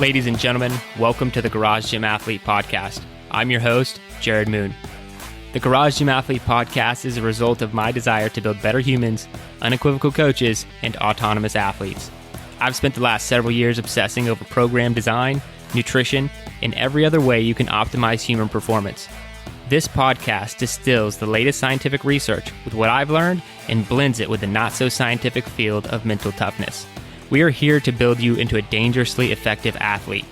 Ladies and gentlemen, welcome to the Garage Gym Athlete Podcast. I'm your host, Jared Moon. The Garage Gym Athlete Podcast is a result of my desire to build better humans, unequivocal coaches, and autonomous athletes. I've spent the last several years obsessing over program design, nutrition, and every other way you can optimize human performance. This podcast distills the latest scientific research with what I've learned and blends it with the not-so-scientific field of mental toughness. We are here to build you into a dangerously effective athlete.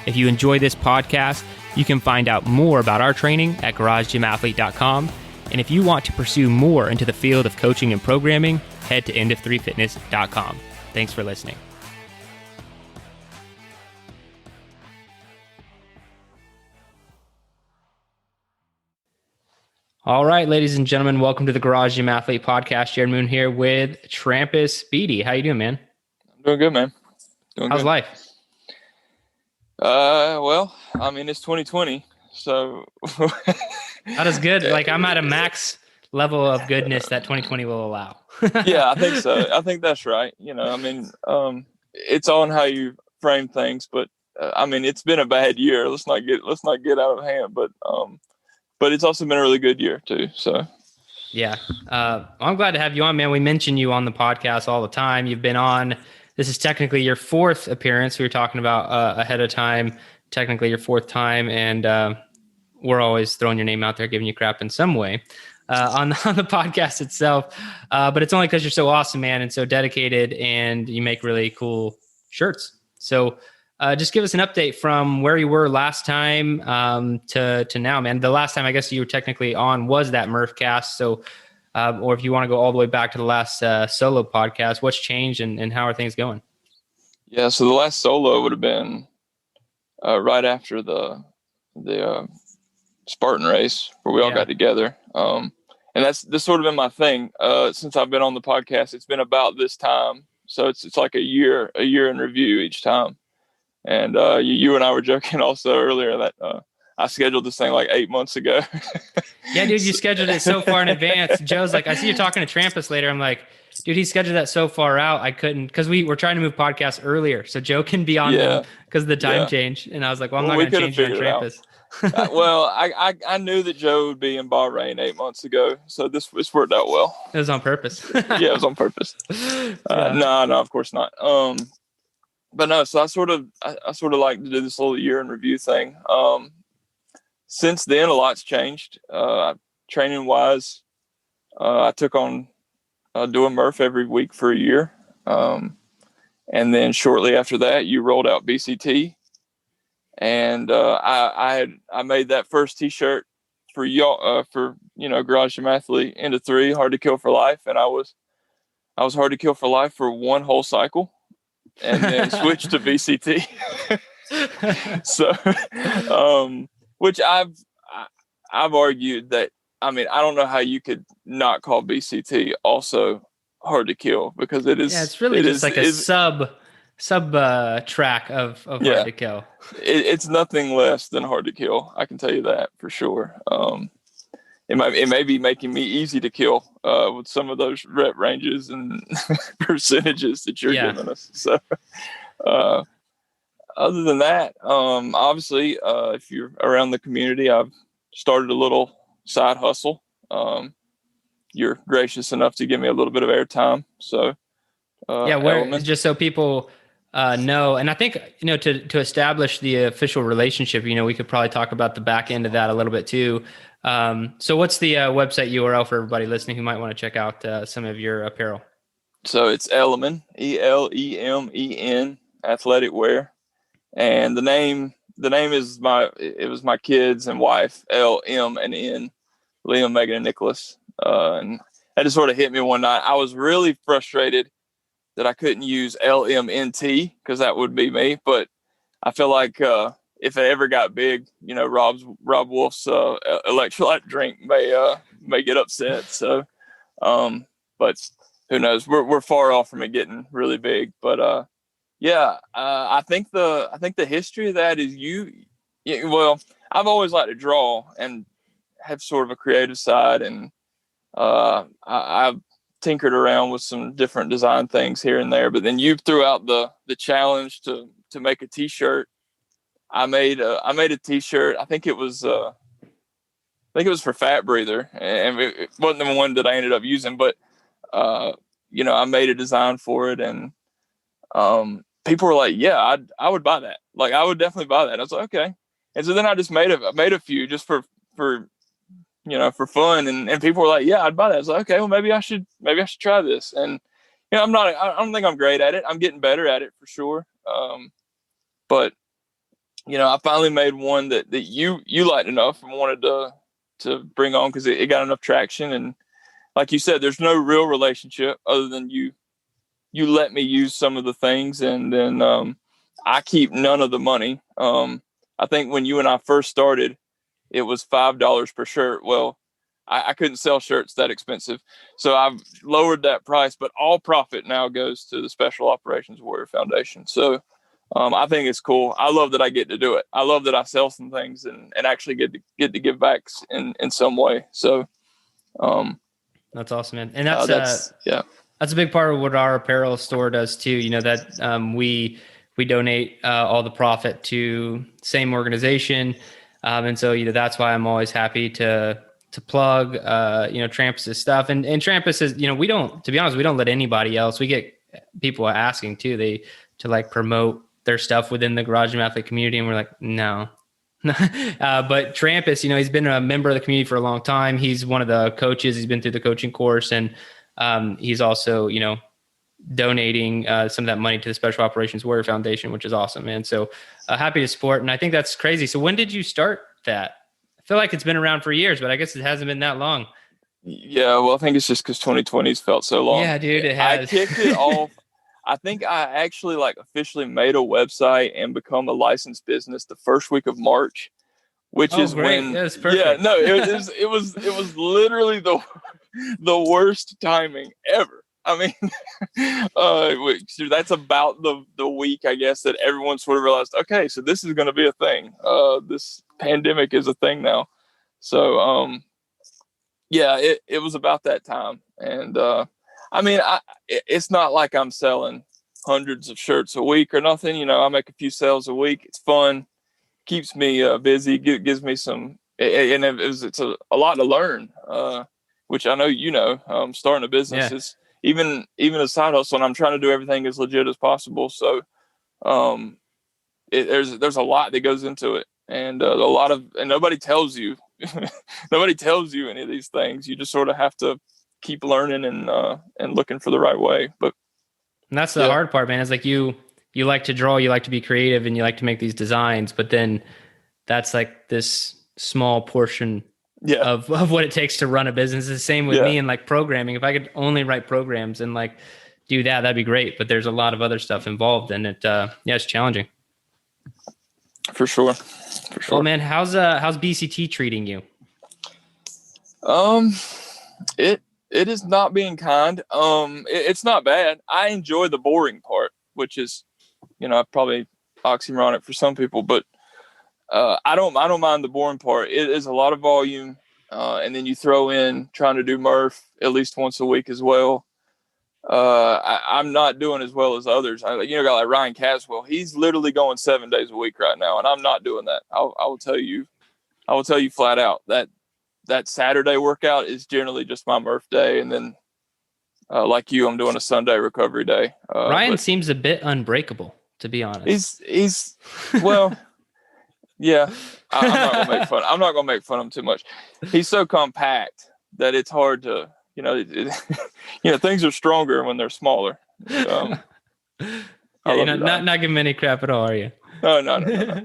If you enjoy this podcast, you can find out more about our training at garagegymathlete.com. And if you want to pursue more into the field of coaching and programming, head to endof3fitness.com. Thanks for listening. All right, ladies and gentlemen, welcome to the Garage Gym Athlete Podcast. Jared Moon here with Trampis Beatty. How you doing, man? Doing good, man. How's life? Well, I mean, it's 2020, so that is good. Like, I'm at a max level of goodness that 2020 will allow. Yeah, I think so. I think that's right. You know, I mean, it's on how you frame things, but I mean, it's been a bad year. Let's not get out of hand, but it's also been a really good year too. So. Yeah. I'm glad to have you on, man. We mention you on the podcast all the time. You've been on. This is technically your fourth appearance. We were talking about ahead of time, technically your fourth time. And we're always throwing your name out there, giving you crap in some way on the podcast itself. But it's only because you're so awesome, man, and so dedicated, and you make really cool shirts. So just give us an update from where you were last time to now, man. The last time I guess you were technically on was that Murph cast. So or if you want to go all the way back to the last solo podcast, what's changed and how are things going? Yeah, so the last solo would have been right after the Spartan race where we all got together. And that's sort of been my thing since I've been on the podcast. It's been about this time, so it's like a year in review each time. And you and I were joking also earlier that I scheduled this thing like 8 months ago. Yeah, dude, you scheduled it so far in advance. Joe's like, I see you talking to Trampis later. I'm like, dude, he scheduled that so far out. I couldn't, because we were trying to move podcasts earlier. So Joe can be on them because of the time change. And I was like, well, I'm not going to change it on Trampis. Well, I knew that Joe would be in Bahrain 8 months ago. So this worked out well. It was on purpose. Yeah, it was on purpose. No, of course not. But no, so I sort of like to do this little year in review thing. Since then, a lot's changed. Training wise, I took on doing Murph every week for a year. And then shortly after that, you rolled out BCT. And I made that first t-shirt for y'all, for, Garage Gym Athlete into 3, Hard to Kill for Life. And I was Hard to Kill for Life for one whole cycle and then switched to BCT. So, which I've argued that, I mean, I don't know how you could not call BCT also Hard to Kill, because it is. Yeah, it's really just like a sub track of Hard to Kill. It's nothing less than Hard to Kill. I can tell you that for sure. It may be making me easy to kill with some of those rep ranges and percentages that you're giving us. So, other than that, obviously, if you're around the community, I've started a little side hustle. You're gracious enough to give me a little bit of airtime. So, just so people know, and I think, to establish the official relationship, we could probably talk about the back end of that a little bit too. So what's the website URL for everybody listening who might want to check out some of your apparel? So it's Elemen, ELEMEN athletic wear. And the name is it was my kids and wife, LM and N, Liam, Megan, and Nicholas. And that just sort of hit me one night. I was really frustrated that I couldn't use LMNT because that would be me. But I feel like if it ever got big, Rob Wolf's electrolyte drink may get upset. So, but who knows? We're far off from it getting really big. But I think the history of that is well, I've always liked to draw and have sort of a creative side, and I've tinkered around with some different design things here and there. But then you threw out the challenge to to make a t-shirt. I made a t-shirt. I think it was for Fat Breather, and it wasn't the one that I ended up using, but I made a design for it, and people were like, yeah, I would buy that. Like, I would definitely buy that. I was like, okay. And so then I just made a few just for fun. And people were like, yeah, I'd buy that. I was like, okay, well, maybe I should try this. And, I don't think I'm great at it. I'm getting better at it for sure. But I finally made one that you liked enough and wanted to bring on, because it got enough traction. And like you said, there's no real relationship other than you let me use some of the things, and then I keep none of the money. I think when you and I first started, it was $5 per shirt. Well, I couldn't sell shirts that expensive, so I've lowered that price, but all profit now goes to the Special Operations Warrior Foundation. So I think it's cool. I love that I get to do it. I love that I sell some things and actually get to give back in some way. So that's awesome, man. And that's a big part of what our apparel store does too. That we donate all the profit to same organization. And so, that's why I'm always happy to plug, Trampis' stuff. And Trampis is, we don't let anybody else. We get people asking too, to like promote their stuff within the Garage Gym Athlete community. And we're like, no. But Trampis, he's been a member of the community for a long time. He's one of the coaches. He's been through the coaching course, and he's also, donating some of that money to the Special Operations Warrior Foundation, which is awesome, man. So happy to support. And I think that's crazy. So when did you start that? I feel like it's been around for years, but I guess it hasn't been that long. Yeah, well, I think it's just because 2020's felt so long. Yeah, dude, it has. I kicked it off. I think I actually officially made a website and become a licensed business the first week of March, which is great. when. That's perfect. Yeah, no, it was literally the worst timing ever. I mean, that's about the week, I guess, that everyone sort of realized, okay, so this is going to be a thing. This pandemic is a thing now. So, yeah, it was about that time. And, I mean, it's not like I'm selling hundreds of shirts a week or nothing. I make a few sales a week. It's fun, keeps me busy, gives me some, and it's a lot to learn, which I know, starting a business is, even a side hustle, and I'm trying to do everything as legit as possible. So, there's a lot that goes into it, and and nobody tells you, any of these things. You just sort of have to keep learning and looking for the right way. But that's the hard part, man. It's like you like to draw, you like to be creative, and you like to make these designs, but then that's like this small portion of what it takes to run a business. It's the same with me and like programming. If I could only write programs and like do that'd be great. But there's a lot of other stuff involved, and it's challenging. For sure. Well, man, how's BCT treating you? It is not being kind. It's not bad. I enjoy the boring part, which is, probably oxymoronic for some people, but I don't mind the boring part. It is a lot of volume, and then you throw in trying to do Murph at least once a week as well. I'm not doing as well as others. Got like Ryan Caswell. He's literally going 7 days a week right now, and I'm not doing that. I will tell you flat out that Saturday workout is generally just my Murph day, and then like you, I'm doing a Sunday recovery day. Ryan seems a bit unbreakable, to be honest. He's well. Yeah, I'm not gonna make fun. I'm not gonna make fun of him too much. He's so compact that it's hard to, things are stronger when they're smaller. You're not giving any crap at all, are you? No.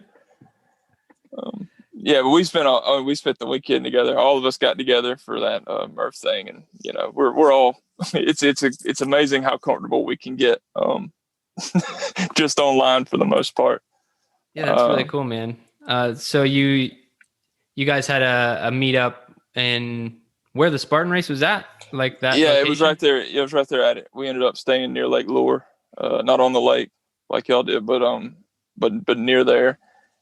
Yeah, but we spent the weekend together. All of us got together for that Murph thing, and we're all. It's amazing how comfortable we can get, just online for the most part. Yeah, that's really cool, man. So you guys had a meetup in where the Spartan race was at, like that? Yeah, location? It was right there. It was right there at it. We ended up staying near Lake Lure, not on the lake like y'all did, but near there.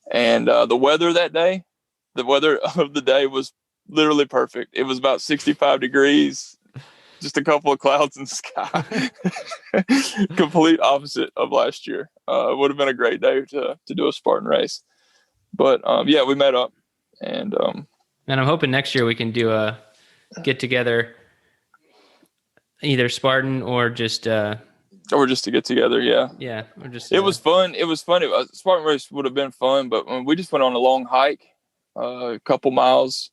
And the weather that day, the weather of the day was literally perfect. It was about 65 degrees. just a couple of clouds in the sky. Complete opposite of last year. It would have been a great day to do a Spartan race. But yeah, we met up, and I'm hoping next year we can do a get together, either Spartan or just to get together. Yeah, or just it was fun. It was fun. Spartan race would have been fun, but we just went on a long hike, a couple miles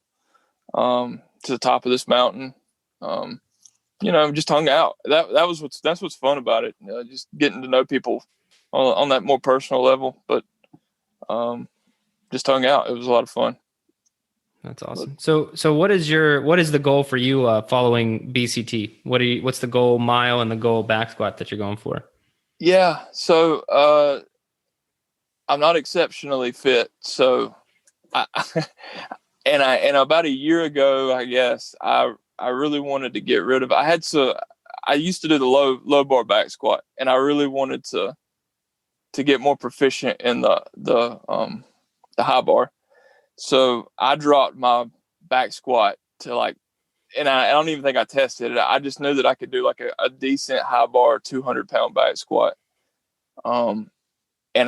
to the top of this mountain. Just hung out. That's what's fun about it. Just getting to know people on that more personal level. But just hung out. It was a lot of fun. That's awesome. So what is the goal for you following BCT? What's the goal mile and the goal back squat that you're going for? Yeah. So I'm not exceptionally fit. So and about a year ago, I guess I really wanted to get rid of. I used to do the low bar back squat, and I really wanted to get more proficient in the high bar. So I dropped my back squat to and I don't even think I tested it. I just knew that I could do like a decent high bar 200-pound back squat. And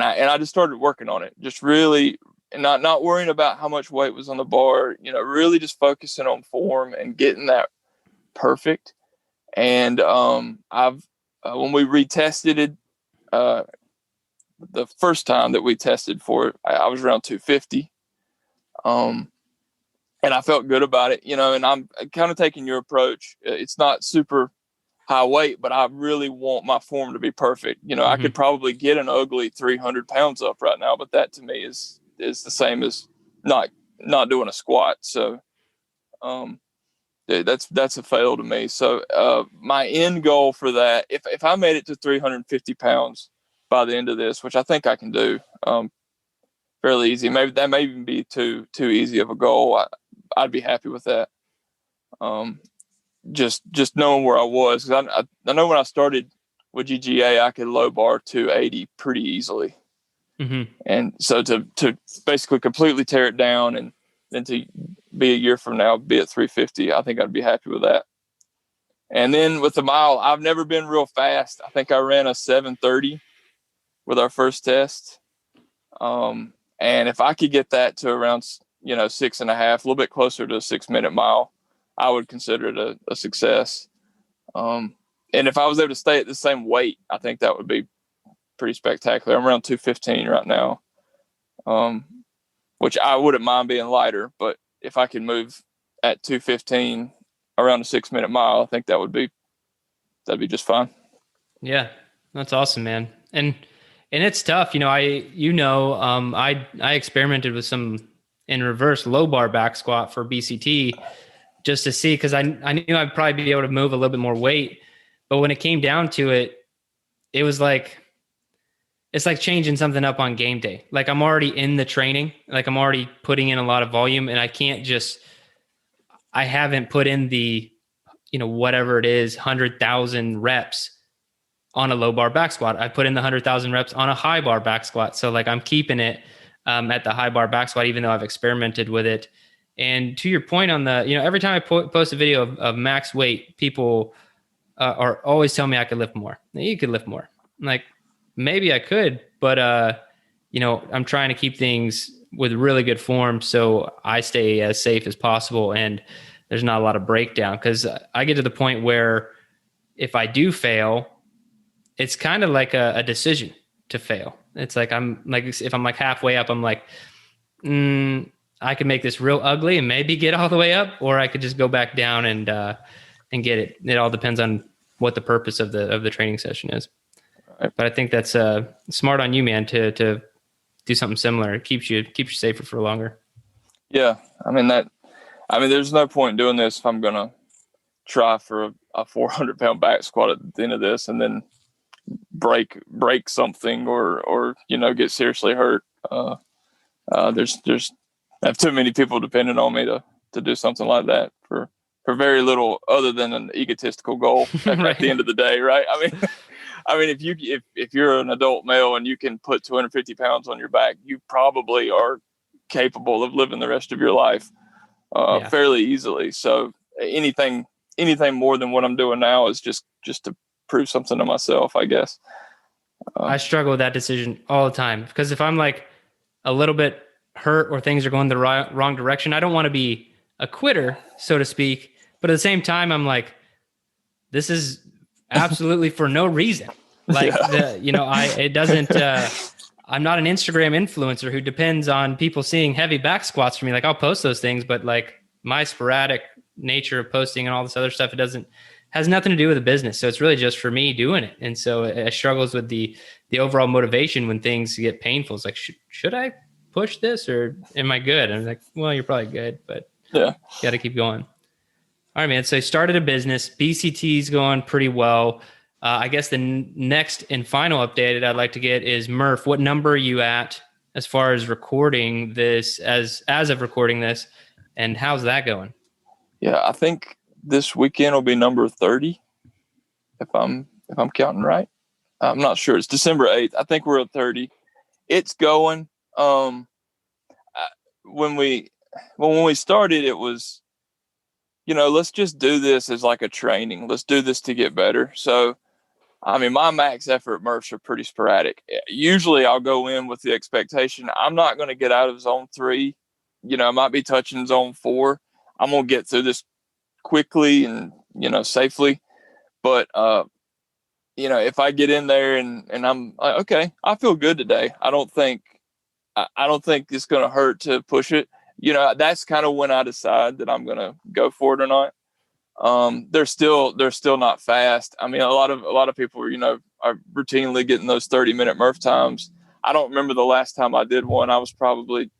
I just started working on it, just really not worrying about how much weight was on the bar, really just focusing on form and getting that perfect. And when we retested it, the first time that we tested for it, I was around 250. And I felt good about it, and I'm kind of taking your approach. It's not super high weight, but I really want my form to be perfect. I could probably get an ugly 300 pounds up right now, but that to me is the same as not doing a squat. So, that's a fail to me. So, my end goal for that, if I made it to 350 pounds by the end of this, which I think I can do, fairly easy. Maybe that may even be too easy of a goal. I'd be happy with that. Just knowing where I was, because I know when I started with GGA, I could low bar 280 pretty easily. And so to basically completely tear it down and then to be a year from now, be at 350, I think I'd be happy with that. And then with the mile, I've never been real fast. I think I ran a 7:30 with our first test. And if I could get that to around, 6.5, a little bit closer to a 6-minute mile, I would consider it a success. And if I was able to stay at the same weight, I think that would be pretty spectacular. I'm around 215 right now, which I wouldn't mind being lighter, but if I could move at 215 around a 6-minute mile, I think that'd be just fine. Yeah, that's awesome, man. And it's tough. I experimented with some in reverse low bar back squat for BCT just to see, because I knew I'd probably be able to move a little bit more weight. But when it came down to it, it was like, it's like changing something up on game day. Like I'm already in the training, like I'm already putting in a lot of volume, and I haven't put in the, whatever it is, 100,000 reps on a low bar back squat. I put in the 100,000 reps on a high bar back squat. So like I'm keeping it at the high bar back squat, even though I've experimented with it. And to your point on the, every time I post a video of max weight, people are always telling me I could lift more. You could lift more. I'm like, maybe I could, but I'm trying to keep things with really good form so I stay as safe as possible and there's not a lot of breakdown. Because I get to the point where if I do fail, it's kind of like a decision to fail. It's like if I'm like halfway up, I'm like, I could make this real ugly and maybe get all the way up, or I could just go back down and get it. It all depends on what the purpose of the training session is. Right. But I think that's smart on you, man, to do something similar. It keeps you safer for longer. Yeah, there's no point in doing this if I'm gonna try for a 400-pound back squat at the end of this and then break something or get seriously hurt. There's I have too many people depending on me to do something like that for very little other than an egotistical goal at, right. At the end of the day, right? If you're an adult male and you can put 250 pounds on your back, you probably are capable of living the rest of your life fairly easily. So anything anything more than what I'm doing now is just to prove something to myself, I guess. I struggle with that decision all the time, because if I'm like a little bit hurt or things are going the wrong direction, I don't want to be a quitter, so to speak. But at the same time, I'm like, this is absolutely for no reason. Like it doesn't, I'm not an Instagram influencer who depends on people seeing heavy back squats from me. Like, I'll post those things, but like my sporadic nature of posting and all this other stuff, has nothing to do with the business. So it's really just for me doing it. And so it struggles with the overall motivation when things get painful. It's like, should I push this or am I good? And I'm like, well, you're probably good, but got to keep going. All right, man. So I started a business. BCT's going pretty well. I guess the next and final update that I'd like to get is Murph. What number are you at as far as recording this, as of recording this, and how's that going? Yeah, I think this weekend will be number 30, if I'm counting right. I'm not sure. It's December 8th. I think we're at 30. It's going. When we started, it was, let's just do this as like a training. Let's do this to get better. So, I mean, my max effort Murphs are pretty sporadic. Usually I'll go in with the expectation I'm not going to get out of zone 3. I might be touching zone 4. I'm going to get through this quickly and, safely. But, if I get in there and I'm like, okay, I feel good today. I don't think it's going to hurt to push it. That's kind of when I decide that I'm going to go for it or not. They're still not fast. I mean, a lot of people, are routinely getting those 30-minute Murph times. I don't remember the last time I did one. I was probably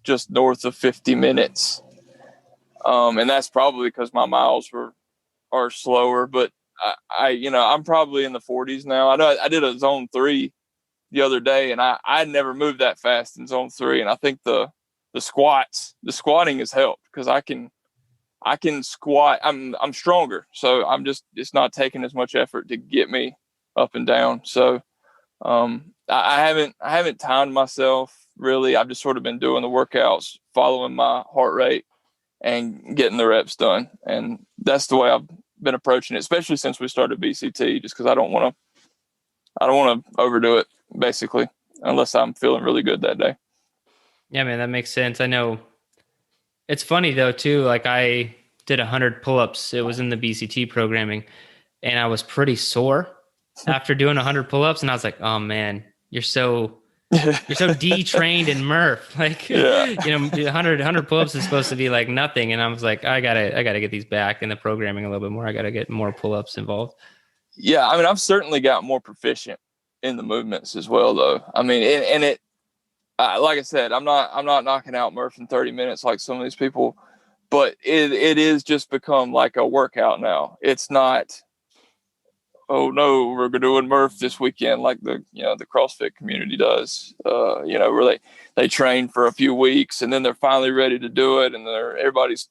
just north of 50 minutes. And that's probably because my miles are slower, but I'm probably in the 40s now. I know I did a zone 3 the other day, and I never moved that fast in zone 3. And I think the squatting has helped because I can squat. I'm stronger. So it's not taking as much effort to get me up and down. So, I haven't timed myself really. I've just sort of been doing the workouts, following my heart rate and getting the reps done. And that's the way I've been approaching it, especially since we started BCT, just because I don't want to overdo it basically, unless I'm feeling really good that day. Yeah, man, that makes sense. I know. It's funny though too. Like, I did 100 pull-ups. It was in the BCT programming, and I was pretty sore after doing 100 pull-ups. And I was like, "Oh man, you're so detrained in Murph." Like, 100 pull-ups is supposed to be like nothing. And I was like, I gotta get these back in the programming a little bit more. I gotta get more pull-ups involved. Yeah, I mean, I've certainly got more proficient in the movements as well, though. I mean, and it. Like I said, I'm not knocking out Murph in 30 minutes like some of these people, but it is just become like a workout now. It's not, oh no, we're doing Murph this weekend like the CrossFit community does. Where they train for a few weeks and then they're finally ready to do it, and everybody's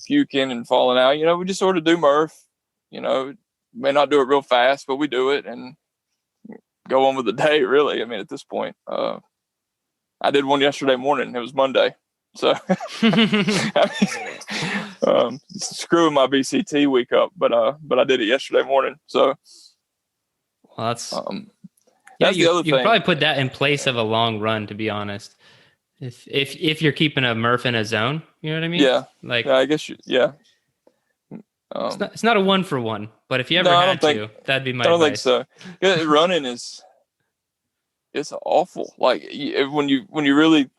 puking and falling out. We just sort of do Murph. May not do it real fast, but we do it and go on with the day. Really, I mean, at this point. I did one yesterday morning. It was Monday. So screwing my BCT week up, but I did it yesterday morning. So that's the other thing. You can probably put that in place of a long run, to be honest. If you're keeping a Murph in a zone, you know what I mean? Yeah. Like, I guess it's not a 1-for-1, but if you ever had to, that'd be my advice. I don't think so. Running it's awful. Like, when you really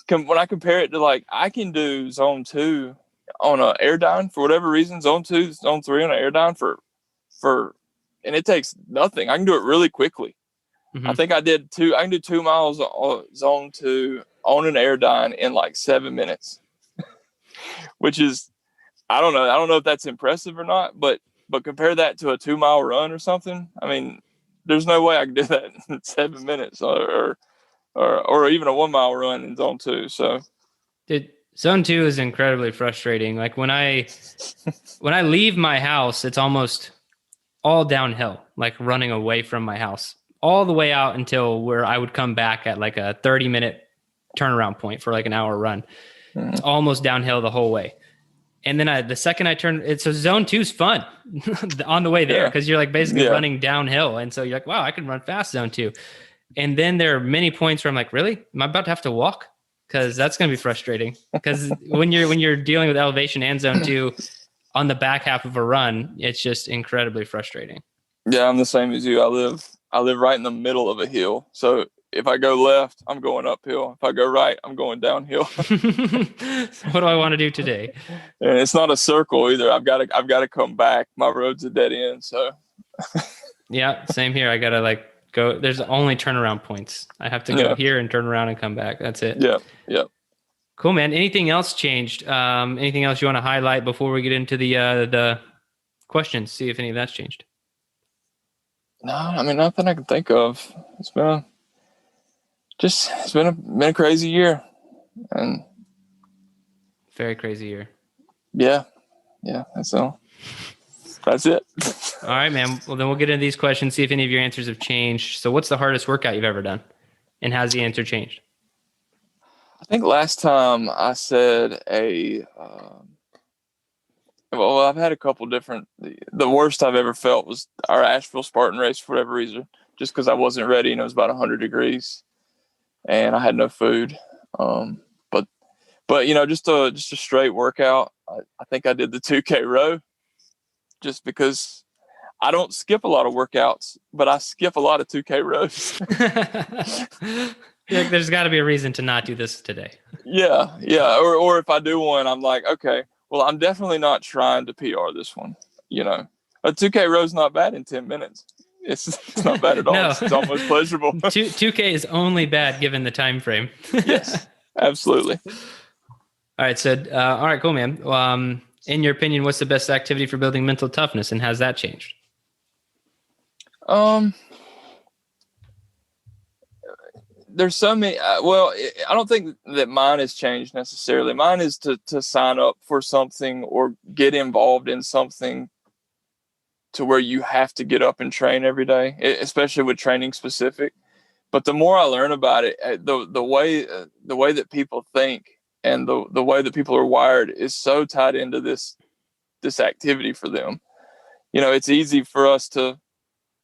when I compare it to, like, I can do zone 2 on a air down for whatever reason, zone 2, zone 3 on an air down for and it takes nothing. I can do it really quickly. Mm-hmm. I think I can do 2 miles on zone 2 on an air down in like 7 minutes, which is, I don't know if that's impressive or not, but compare that to a 2-mile run or something. I mean, there's no way I can do that in 7 minutes or even a 1-mile run in zone 2. So, dude, zone 2 is incredibly frustrating. Like, when I leave my house, it's almost all downhill, like running away from my house all the way out until where I would come back at like a 30-minute turnaround point for like an hour run. Mm-hmm. It's almost downhill the whole way. And then the second I turn, it's so zone 2 is fun on the way there because you're like basically running downhill. And so you're like, wow, I can run fast zone 2. And then there are many points where I'm like, really? Am I about to have to walk? Because that's going to be frustrating. Because when you're dealing with elevation and zone 2 on the back half of a run, it's just incredibly frustrating. Yeah, I'm the same as you. I live right in the middle of a hill. So if I go left, I'm going uphill. If I go right, I'm going downhill. So what do I want to do today? And it's not a circle either. I've got to come back. My road's a dead end. So yeah, same here. I got to like go. There's only turnaround points. I have to go here and turn around and come back. That's it. Yeah. Cool, man. Anything else changed? Anything else you want to highlight before we get into the questions? See if any of that's changed. No, I mean, nothing I can think of. It's been a crazy year, and very crazy year. Yeah, that's all. That's it. All right, man. Well, then we'll get into these questions, see if any of your answers have changed. So what's the hardest workout you've ever done? And how's the answer changed? I think last time I said well, I've had a couple different. The worst I've ever felt was our Asheville Spartan race for whatever reason, just because I wasn't ready and it was about 100 degrees and I had no food. But just a straight workout. I think I did the 2K row just because I don't skip a lot of workouts, but I skip a lot of 2K rows. There's got to be a reason to not do this today. Yeah. Or if I do one, I'm like, okay, well, I'm definitely not trying to PR this one. A 2K row is not bad in 10 minutes. It's not bad at all. No. It's almost pleasurable. 2K is only bad given the time frame. Yes, absolutely. All right. So, all right, cool, man. In your opinion, what's the best activity for building mental toughness, and has that changed? There's so many. I don't think that mine has changed necessarily. Mine is to sign up for something or get involved in something to where you have to get up and train every day, especially with training specific. But the more I learn about it, the way that people think and the way that people are wired is so tied into this activity for them. It's easy for us to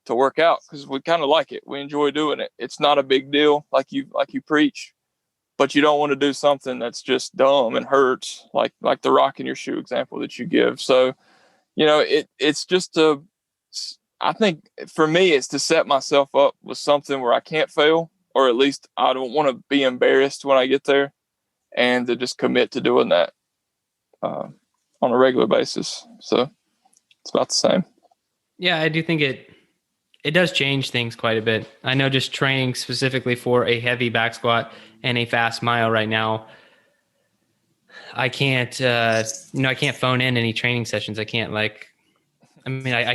work out because we kind of like it. We enjoy doing it. It's not a big deal like you preach, but you don't want to do something that's just dumb and hurts, like the rock in your shoe example that you give. So, it's just I think for me, it's to set myself up with something where I can't fail, or at least I don't want to be embarrassed when I get there, and to just commit to doing that on a regular basis. So it's about the same. Yeah, I do think it does change things quite a bit. I know just training specifically for a heavy back squat and a fast mile right now, I can't, I can't phone in any training sessions. I can't I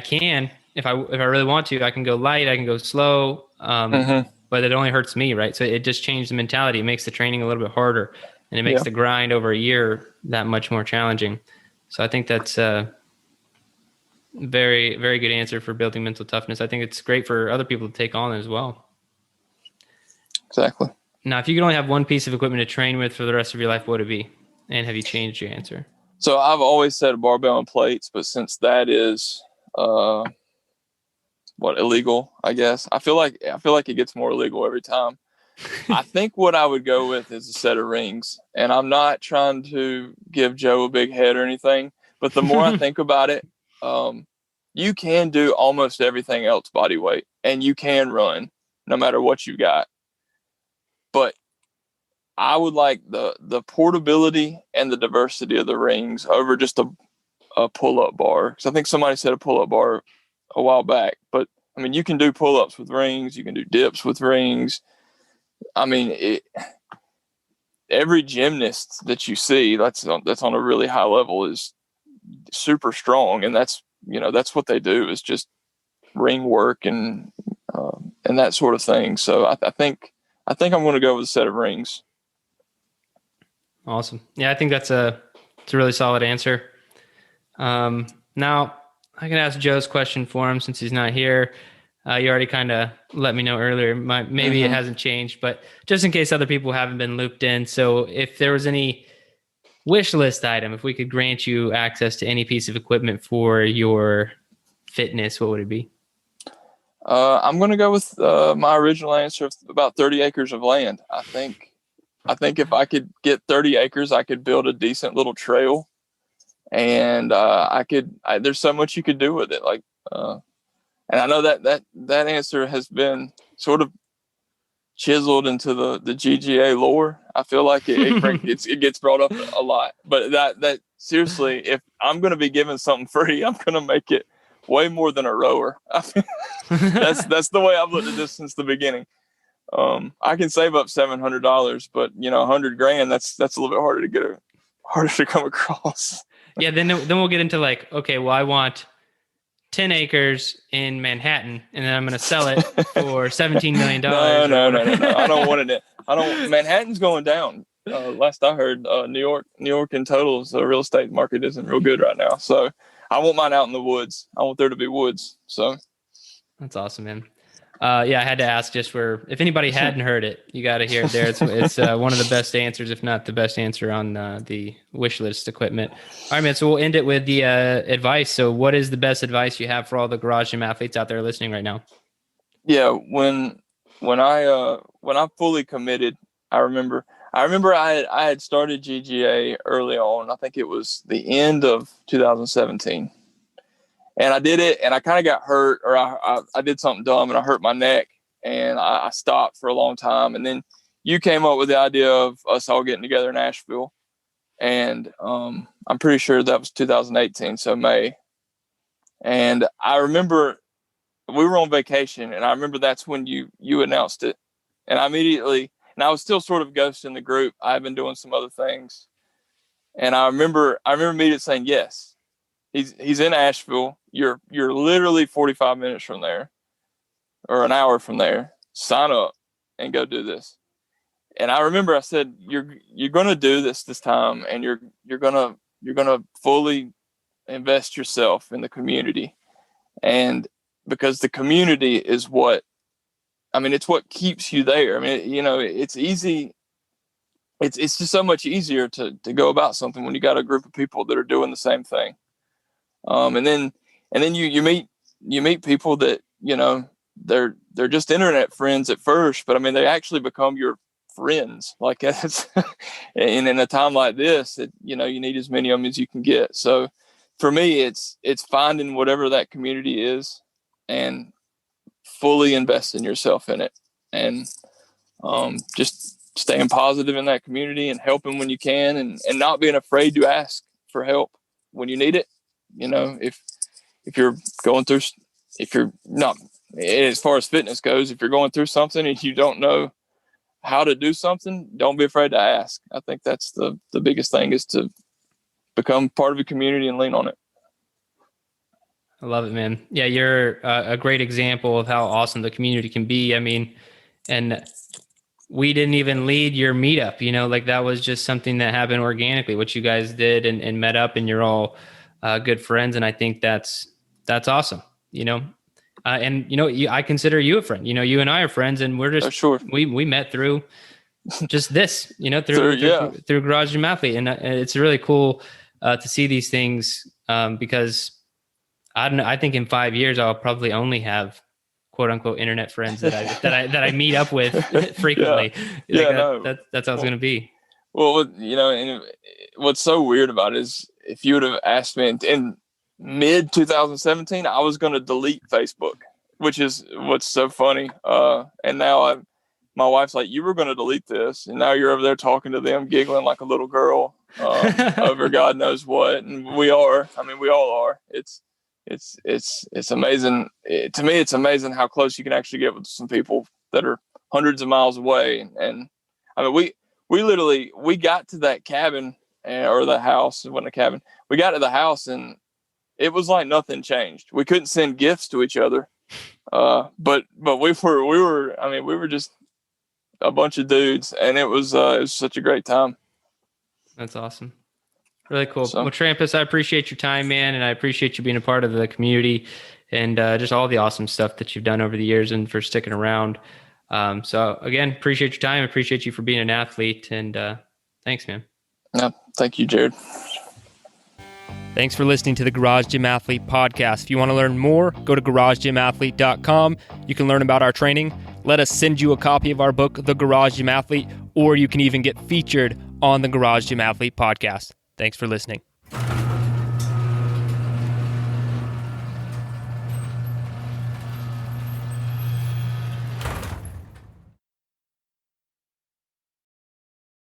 can, if I really want to, I can go light, I can go slow, but it only hurts me, right? So it just changed the mentality. It makes the training a little bit harder, and it makes the grind over a year that much more challenging. So I think that's very, very good answer for building mental toughness. I think it's great for other people to take on as well. Exactly. Now, if you could only have one piece of equipment to train with for the rest of your life, what would it be? And have you changed your answer? So I've always said barbell and plates, but since that is illegal, I guess. I feel like it gets more illegal every time. I think what I would go with is a set of rings. And I'm not trying to give Joe a big head or anything, but the more I think about it, you can do almost everything else body weight, and you can run no matter what you got. But I would like the portability and the diversity of the rings over just a pull-up bar. Because I think somebody said a pull-up bar a while back. But, I mean, you can do pull-ups with rings. You can do dips with rings. I mean, every gymnast that you see that's on a really high level is super strong. And that's what they do is just ring work and that sort of thing. So I think I'm going to go with a set of rings. Awesome. Yeah, I think it's a really solid answer. Now I can ask Joe's question for him since he's not here. You already kind of let me know earlier. Maybe it hasn't changed, but just in case other people haven't been looped in. So if there was any wish list item, if we could grant you access to any piece of equipment for your fitness, what would it be? I'm going to go with my original answer of about 30 acres of land. I think if I could get 30 acres, I could build a decent little trail, and there's so much you could do with it. Like, and I know that answer has been sort of chiseled into the GGA lore. I feel like it gets brought up a lot, but that seriously, if I'm going to be given something free, I'm going to make it way more than a rower. I mean, that's the way I've looked at this since the beginning. I can save up $700, but $100,000, that's a little bit harder to come across. Yeah. Then we'll get into like, okay, well, I want 10 acres in Manhattan, and then I'm going to sell it for $17 million. No. I don't want it. Manhattan's going down. Last I heard, New York in total, the real estate market isn't real good right now. So I want mine out in the woods. I want there to be woods. So that's awesome, man. Yeah, I had to ask just if anybody hadn't heard it, you got to hear it there. It's one of the best answers, if not the best answer on the wish list equipment. All right, man. So we'll end it with the advice. So what is the best advice you have for all the garage gym athletes out there listening right now? Yeah, when I fully committed, I remember I had started GGA early on. I think it was the end of 2017. And I did it, and I kind of got hurt, or I did something dumb, and I hurt my neck, and I stopped for a long time. And then you came up with the idea of us all getting together in Asheville, and I'm pretty sure that was 2018, so May. And I remember we were on vacation, and I remember that's when you announced it. And I was still sort of ghosting the group. I had been doing some other things, and I remember immediately saying yes. He's in Asheville. You're literally 45 minutes from there, or an hour from there. Sign up and go do this. And I remember I said, you're going to do this time, and you're going to fully invest yourself in the community. And because the community is it's what keeps you there. I mean, it's easy. It's just so much easier to go about something when you got a group of people that are doing the same thing. And then you meet people that, they're just internet friends at first, but I mean, they actually become your friends. Like that's, and in a time like this, you need as many of them as you can get. So for me, it's finding whatever that community is and fully investing yourself in it, and just staying positive in that community and helping when you can, and not being afraid to ask for help when you need it. If you're going through, if you're not, as far as fitness goes, if you're going through something and you don't know how to do something, don't be afraid to ask. I think that's the biggest thing, is to become part of a community and lean on it. I love it, man. Yeah, you're a great example of how awesome the community can be. I mean, and we didn't even lead your meetup, like that was just something that happened organically, what you guys did and met up, and you're all good friends. And I think that's awesome, I consider you a friend. You and I are friends, and we're just, sure. we met through just this, through Garage Gym Athlete. And it's really cool to see these things because I don't know, I think in 5 years, I'll probably only have quote unquote internet friends that I meet up with frequently. That's how it's going to be. Well, and what's so weird about it is, if you would have asked me in mid 2017, I was going to delete Facebook, which is what's so funny. And now my wife's like, you were going to delete this, and now you're over there talking to them, giggling like a little girl over God knows what. And we are. I mean, we all are. It's amazing. To me, it's amazing how close you can actually get with some people that are hundreds of miles away. And I mean, we got to that cabin, or the house. It wasn't a cabin. We got to the house, and it was like nothing changed. We couldn't send gifts to each other, but we were just a bunch of dudes, and it was such a great time. That's awesome. Really cool. Well, Trampis, I appreciate your time, man, and I appreciate you being a part of the community and just all the awesome stuff that you've done over the years, and for sticking around. So again, appreciate your time. Appreciate you for being an athlete, and thanks, man. Yeah, Thank you, Jared. Thanks for listening to the Garage Gym Athlete podcast. If you want to learn more, go to garagegymathlete.com. You can learn about our training. Let us send you a copy of our book, The Garage Gym Athlete, or you can even get featured on the Garage Gym Athlete podcast. Thanks for listening.